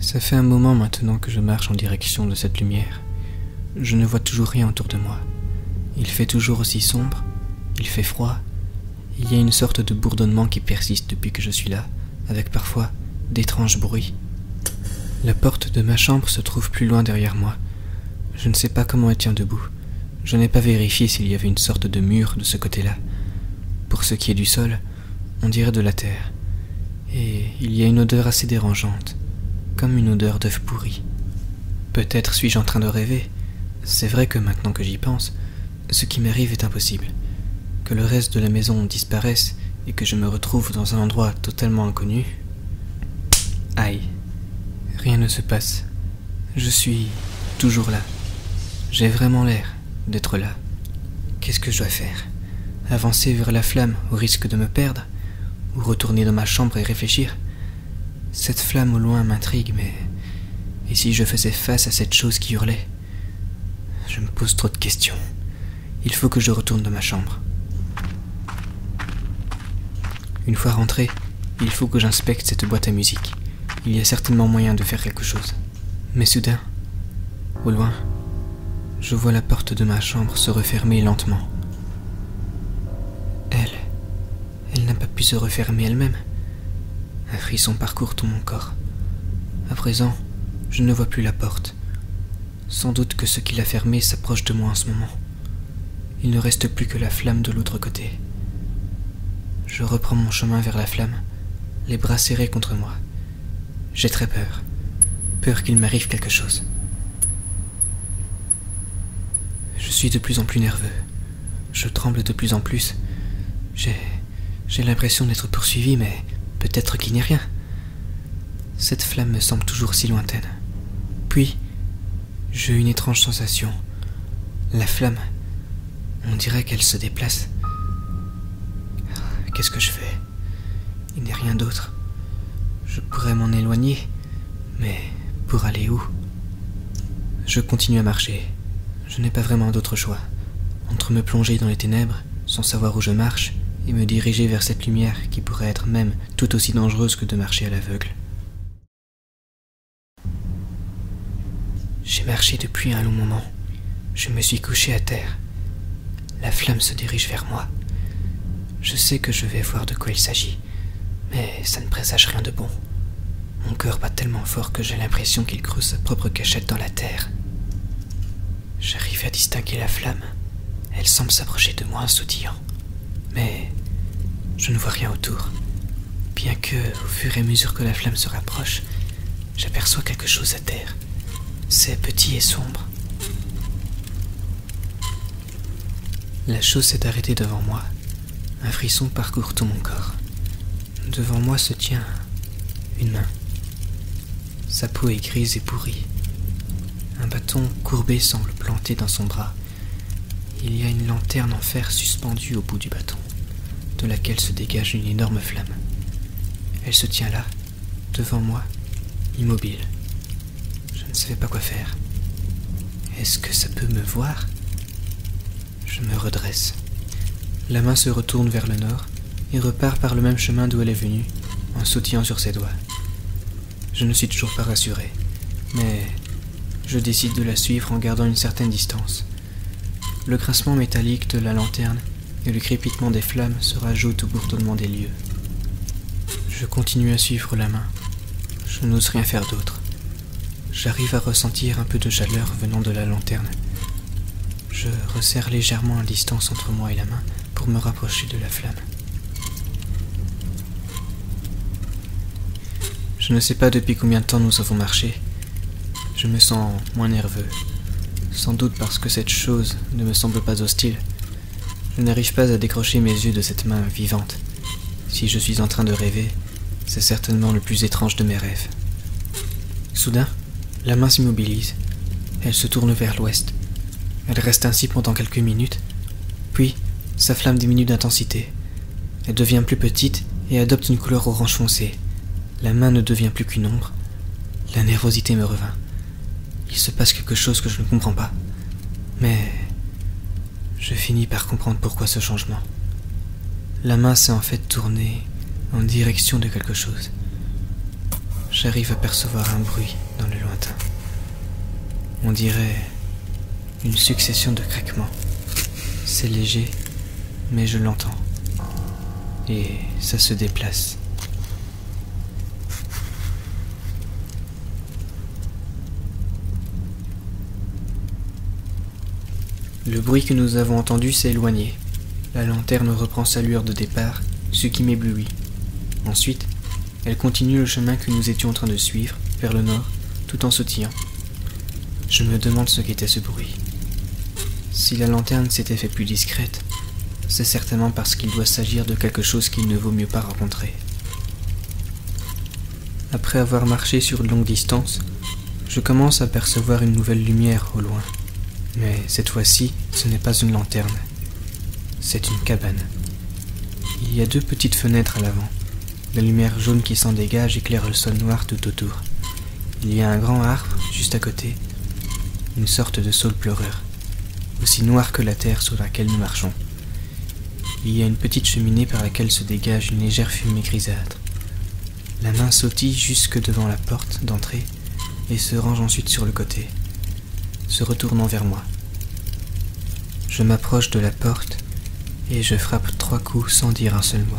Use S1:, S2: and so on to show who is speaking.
S1: Ça fait un moment maintenant que je marche en direction de cette lumière. Je ne vois toujours rien autour de moi. Il fait toujours aussi sombre, il fait froid. Il y a une sorte de bourdonnement qui persiste depuis que je suis là, avec parfois d'étranges bruits. La porte de ma chambre se trouve plus loin derrière moi. Je ne sais pas comment elle tient debout. Je n'ai pas vérifié s'il y avait une sorte de mur de ce côté-là. Pour ce qui est du sol, on dirait de la terre. Et il y a une odeur assez dérangeante, comme une odeur d'œuf pourri. Peut-être suis-je en train de rêver. C'est vrai que maintenant que j'y pense, ce qui m'arrive est impossible. Que le reste de la maison disparaisse et que je me retrouve dans un endroit totalement inconnu. Aïe. Rien ne se passe. Je suis toujours là. J'ai vraiment l'air d'être là. Qu'est-ce que je dois faire? Avancer vers la flamme au risque de me perdre? Ou retourner dans ma chambre et réfléchir? Cette flamme au loin m'intrigue, mais... Et si je faisais face à cette chose qui hurlait? Je me pose trop de questions. Il faut que je retourne dans ma chambre. Une fois rentré, il faut que j'inspecte cette boîte à musique. Il y a certainement moyen de faire quelque chose. Mais soudain, au loin, je vois la porte de ma chambre se refermer lentement. Elle n'a pas pu se refermer elle-même. Un frisson parcourt tout mon corps. À présent, je ne vois plus la porte. Sans doute que ce qui l'a fermée s'approche de moi en ce moment. Il ne reste plus que la flamme de l'autre côté. Je reprends mon chemin vers la flamme, les bras serrés contre moi. J'ai très peur. Peur qu'il m'arrive quelque chose. Je suis de plus en plus nerveux. Je tremble de plus en plus. J'ai l'impression d'être poursuivi, mais peut-être qu'il n'y a rien. Cette flamme me semble toujours si lointaine. Puis, j'ai une étrange sensation. La flamme, on dirait qu'elle se déplace. Qu'est-ce que je fais? Il n'est rien d'autre. Je pourrais m'en éloigner, mais pour aller où? Je continue à marcher. Je n'ai pas vraiment d'autre choix. Entre me plonger dans les ténèbres, sans savoir où je marche, et me diriger vers cette lumière qui pourrait être même tout aussi dangereuse que de marcher à l'aveugle. J'ai marché depuis un long moment. Je me suis couché à terre. La flamme se dirige vers moi. Je sais que je vais voir de quoi il s'agit, mais ça ne présage rien de bon. Mon cœur bat tellement fort que j'ai l'impression qu'il creuse sa propre cachette dans la terre. J'arrive à distinguer la flamme. Elle semble s'approcher de moi en sautillant. Mais je ne vois rien autour. Bien que, au fur et à mesure que la flamme se rapproche, j'aperçois quelque chose à terre. C'est petit et sombre. La chose s'est arrêtée devant moi. Un frisson parcourt tout mon corps. Devant moi se tient une main. Sa peau est grise et pourrie. Un bâton courbé semble planté dans son bras. Il y a une lanterne en fer suspendue au bout du bâton, de laquelle se dégage une énorme flamme. Elle se tient là, devant moi, immobile. Je ne savais pas quoi faire. Est-ce que ça peut me voir? Je me redresse. La main se retourne vers le nord et repart par le même chemin d'où elle est venue, en sautillant sur ses doigts. Je ne suis toujours pas rassuré, mais je décide de la suivre en gardant une certaine distance. Le grincement métallique de la lanterne et le crépitement des flammes se rajoutent au bourdonnement des lieux. Je continue à suivre la main. Je n'ose rien faire d'autre. J'arrive à ressentir un peu de chaleur venant de la lanterne. Je resserre légèrement la distance entre moi et la main pour me rapprocher de la flamme. Je ne sais pas depuis combien de temps nous avons marché. Je me sens moins nerveux. Sans doute parce que cette chose ne me semble pas hostile. Je n'arrive pas à décrocher mes yeux de cette main vivante. Si je suis en train de rêver, c'est certainement le plus étrange de mes rêves. Soudain, la main s'immobilise. Elle se tourne vers l'ouest. Elle reste ainsi pendant quelques minutes. Puis, sa flamme diminue d'intensité. Elle devient plus petite et adopte une couleur orange foncé. La main ne devient plus qu'une ombre. La nervosité me revint. Il se passe quelque chose que je ne comprends pas. Mais je finis par comprendre pourquoi ce changement. La main s'est en fait tournée en direction de quelque chose. j'arrive à percevoir un bruit dans le lointain. On dirait une succession de craquements. C'est léger, mais je l'entends. Et ça se déplace. Le bruit que nous avons entendu s'est éloigné. La lanterne reprend sa lueur de départ, ce qui m'éblouit. Ensuite, elle continue le chemin que nous étions en train de suivre, vers le nord, tout en sautillant. Je me demande ce qu'était ce bruit. Si la lanterne s'était fait plus discrète, c'est certainement parce qu'il doit s'agir de quelque chose qu'il ne vaut mieux pas rencontrer. Après avoir marché sur une longue distance, je commence à percevoir une nouvelle lumière au loin. Mais cette fois-ci, ce n'est pas une lanterne. C'est une cabane. Il y a 2 petites fenêtres à l'avant. La lumière jaune qui s'en dégage éclaire le sol noir tout autour. Il y a un grand arbre juste à côté, une sorte de saule pleureur, aussi noir que la terre sur laquelle nous marchons. Il y a une petite cheminée par laquelle se dégage une légère fumée grisâtre. La main sautille jusque devant la porte d'entrée et se range ensuite sur le côté, se retournant vers moi. Je m'approche de la porte et je frappe 3 coups sans dire un seul mot.